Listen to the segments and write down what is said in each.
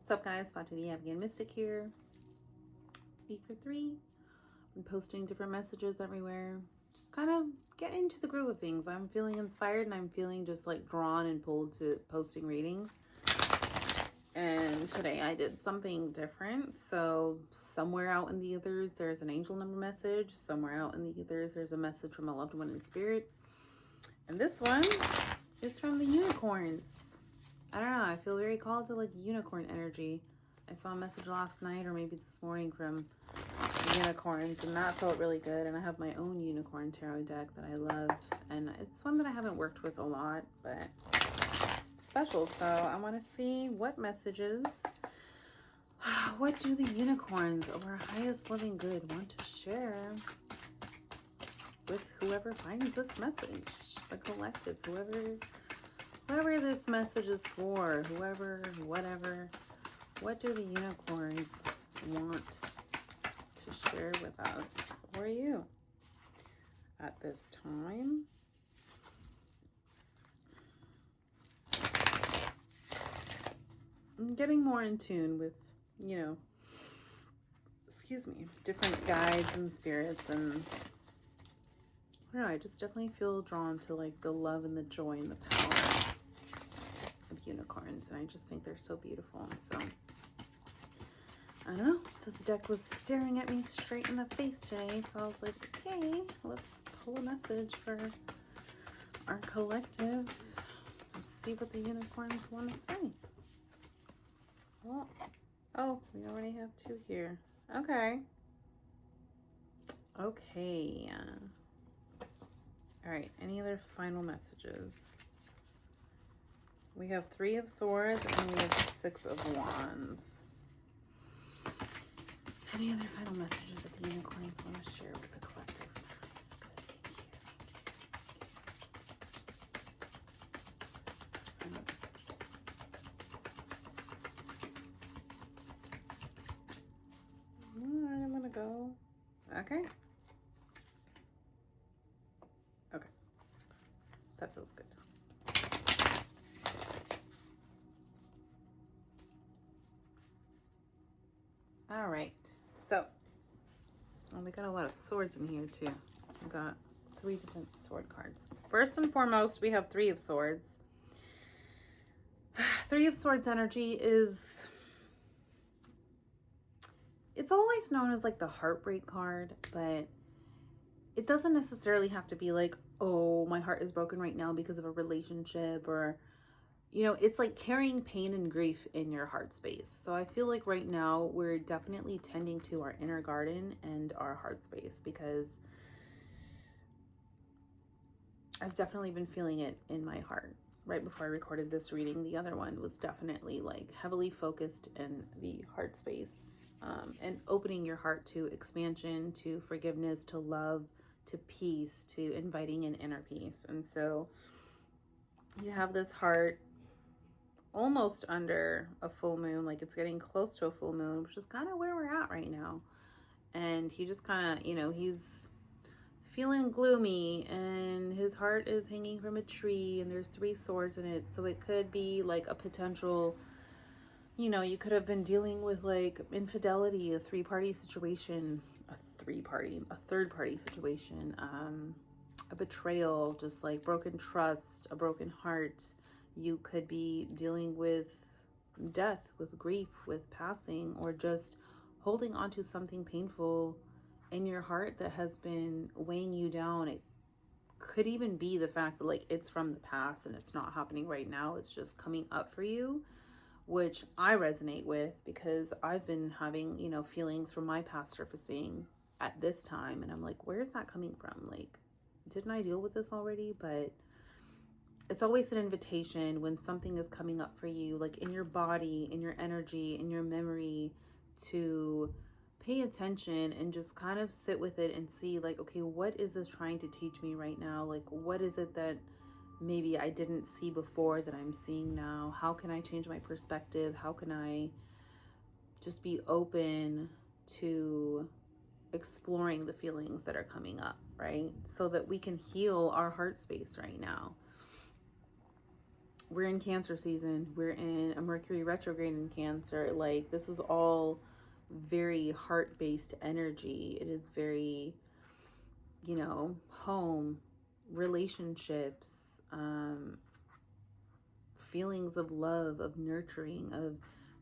What's up, guys? Fati the Afghan Mystic here. Week for 3. I'm posting different messages everywhere. Just kind of getting into the groove of things. I'm feeling inspired and I'm feeling just like drawn and pulled to posting readings. And today I did something different. So somewhere out in the ethers, there's an angel number message. Somewhere out in the ethers, there's a message from a loved one in spirit. And this one is from the unicorns. I don't know. I feel very called to like unicorn energy. I saw a message last night or maybe this morning from unicorns, and that felt really good. And I have my own unicorn tarot deck that I love, and it's one that I haven't worked with a lot, but it's special. So I want to see what messages, what do the unicorns of our highest living good want to share with whoever finds this message, the collective, whoever this message is for, whoever, whatever. What do the unicorns want to share with us or you at this time? I'm getting more in tune with, different guides and spirits, and I don't know, I just definitely feel drawn to like the love and the joy and the power of unicorns, and I just think they're so beautiful. And so I don't know, this deck was staring at me straight in the face today, so I was like, okay, let's pull a message for our collective. Let's see what the unicorns want to say. Well, oh, we already have 2 here. Okay. All right, any other final messages? We have 3 of Swords and we have 6 of Wands. Any other final messages that the unicorns want to share with the collective? All right, I'm gonna go. Okay. Okay. That feels good. All right. So, we got a lot of swords in here too. We got 3 different sword cards. First and foremost, we have 3 of Swords. 3 of Swords energy is, it's always known as like the heartbreak card, but it doesn't necessarily have to be like, oh, my heart is broken right now because of a relationship, or, it's like carrying pain and grief in your heart space. So I feel like right now we're definitely tending to our inner garden and our heart space, because I've definitely been feeling it in my heart. Right before I recorded this reading, the other one was definitely like heavily focused in the heart space, and opening your heart to expansion, to forgiveness, to love, to peace, to inviting an inner peace. And so you have this heart almost under a full moon, like it's getting close to a full moon, which is kind of where we're at right now. And he just kind of, he's feeling gloomy, and his heart is hanging from a tree, and there's 3 swords in it. So it could be like a potential, you could have been dealing with like infidelity, a 3-party situation, a third party situation, a betrayal, just like broken trust, a broken heart. You could be dealing with death, with grief, with passing, or just holding on to something painful in your heart that has been weighing you down. It could even be the fact that like it's from the past and it's not happening right now. It's just coming up for you, which I resonate with, because I've been having, feelings from my past surfacing at this time. And I'm like, where is that coming from? Like, didn't I deal with this already? But it's always an invitation when something is coming up for you, like in your body, in your energy, in your memory, to pay attention and just kind of sit with it and see like, okay, what is this trying to teach me right now? Like, what is it that maybe I didn't see before that I'm seeing now? How can I change my perspective? How can I just be open to exploring the feelings that are coming up, right? So that we can heal our heart space right now. we're in Cancer season. We're in a Mercury retrograde in Cancer. Like, this is all very heart-based energy. It is very, you know, home, relationships, feelings of love, of nurturing, of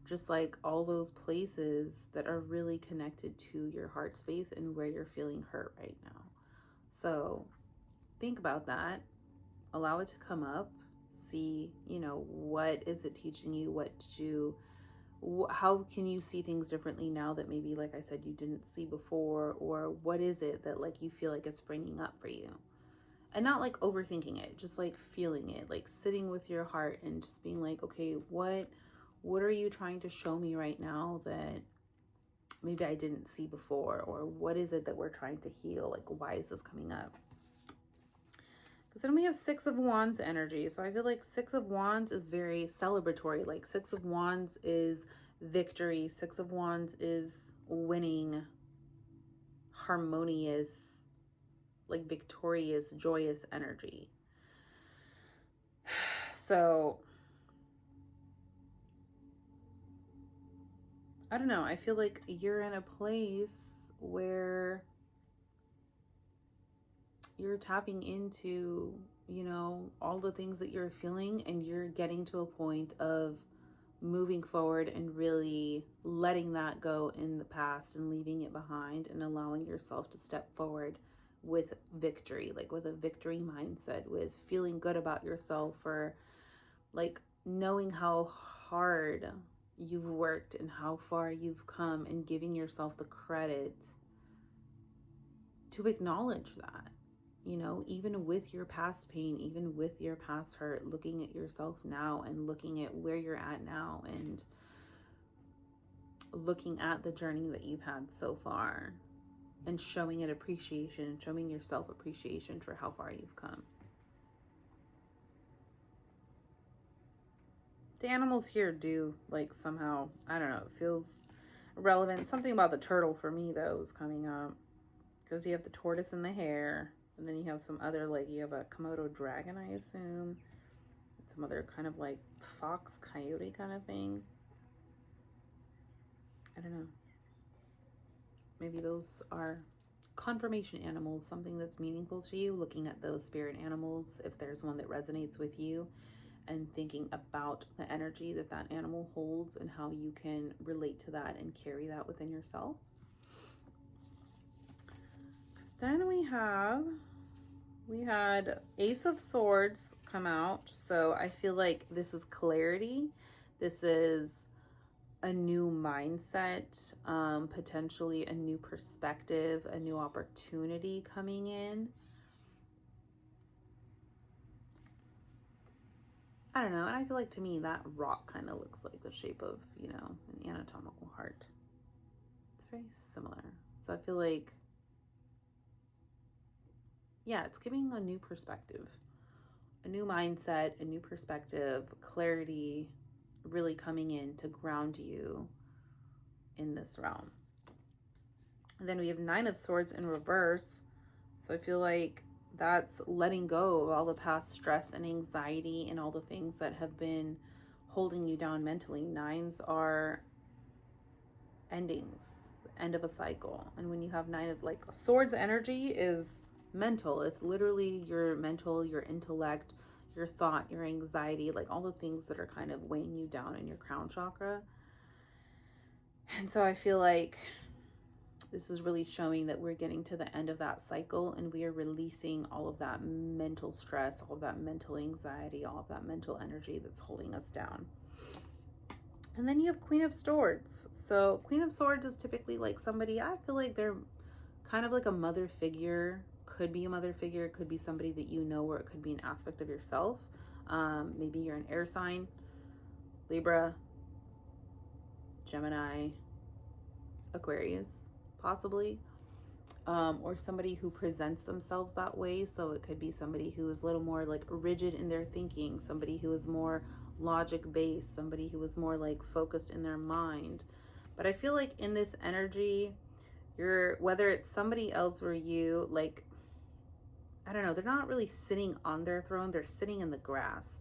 just like all those places that are really connected to your heart space and where you're feeling hurt right now. So think about that. Allow it to come up. See, you know, what is it teaching you? How can you see things differently now that maybe, like I said, you didn't see before? Or what is it that like you feel like it's bringing up for you? And not like overthinking it, just like feeling it, like sitting with your heart and just being like, okay, what are you trying to show me right now that maybe I didn't see before? Or what is it that we're trying to heal? Like, why is this coming up? Because then we have Six of Wands energy. So I feel like Six of Wands is very celebratory. Like, Six of Wands is victory. Six of Wands is winning, harmonious, like victorious, joyous energy. So I don't know. I feel like you're in a place where you're tapping into, you know, all the things that you're feeling, and you're getting to a point of moving forward and really letting that go in the past and leaving it behind and allowing yourself to step forward with victory, like with a victory mindset, with feeling good about yourself, or like knowing how hard you've worked and how far you've come, and giving yourself the credit to acknowledge that, you know, even with your past pain, even with your past hurt, looking at yourself now and looking at where you're at now and looking at the journey that you've had so far and showing it appreciation, showing yourself appreciation for how far you've come. The animals here do, like, somehow, I don't know, it feels relevant. Something about the turtle for me, though, is coming up. Because you have the tortoise and the hare. And then you have some other, like, you have a Komodo dragon, I assume. Some other kind of, like, fox, coyote kind of thing. I don't know. Maybe those are confirmation animals, something that's meaningful to you. Looking at those spirit animals, if there's one that resonates with you, and thinking about the energy that that animal holds and how you can relate to that and carry that within yourself. Then we had Ace of Swords come out. So I feel like this is clarity. This is a new mindset, potentially a new perspective, a new opportunity coming in. I don't know. And I feel like, to me, that rock kind of looks like the shape of, you know, an anatomical heart. It's very similar. So I feel like, yeah, it's giving a new perspective, a new mindset, a new perspective, clarity, really coming in to ground you in this realm. And then we have Nine of Swords in reverse. So I feel like that's letting go of all the past stress and anxiety and all the things that have been holding you down mentally. Nines are endings, end of a cycle. And when you have Nine of, like, Swords energy is mental. It's literally your mental, your intellect, your thought, your anxiety, like all the things that are kind of weighing you down in your crown chakra. And so I feel like this is really showing that we're getting to the end of that cycle, and we are releasing all of that mental stress, all of that mental anxiety, all of that mental energy that's holding us down. And then you have Queen of Swords. So Queen of Swords is typically like somebody, I feel like they're kind of like a mother figure. Could be a mother figure, could be somebody that you know, or it could be an aspect of yourself. Maybe you're an air sign, Libra, Gemini, Aquarius, possibly. Or somebody who presents themselves that way. So it could be somebody who is a little more like rigid in their thinking, somebody who is more logic based, somebody who is more like focused in their mind. But I feel like in this energy, whether it's somebody else or you, like, I don't know, they're not really sitting on their throne, they're sitting in the grass.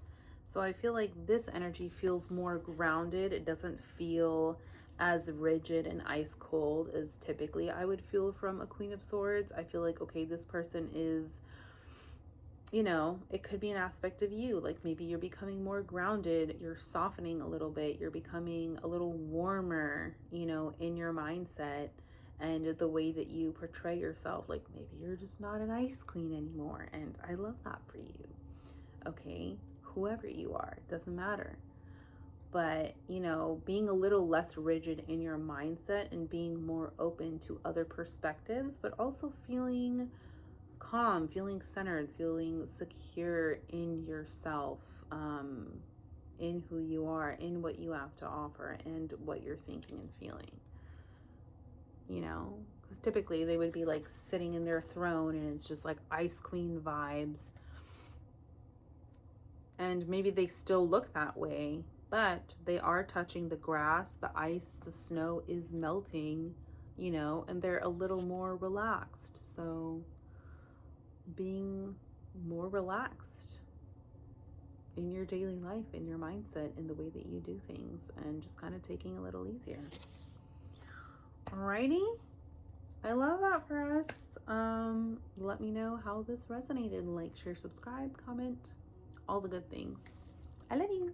So I feel like this energy feels more grounded. It doesn't feel as rigid and ice cold as typically I would feel from a Queen of Swords. I feel like, okay, this person is, you know, it could be an aspect of you. Like maybe you're becoming more grounded, you're softening a little bit, you're becoming a little warmer, you know, in your mindset and the way that you portray yourself. Like maybe you're just not an ice queen anymore. And I love that for you. Okay, whoever you are, it doesn't matter. But, you know, being a little less rigid in your mindset and being more open to other perspectives, but also feeling calm, feeling centered, feeling secure in yourself, in who you are, in what you have to offer, and what you're thinking and feeling. You know, because typically they would be like sitting in their throne and it's just like Ice Queen vibes. And maybe they still look that way, but they are touching the grass, the ice, the snow is melting, you know, and they're a little more relaxed. So being more relaxed in your daily life, in your mindset, in the way that you do things, and just kind of taking a little easier. Alrighty, I love that for us. Let me know how this resonated. Like, share, subscribe, comment, all the good things. I love you.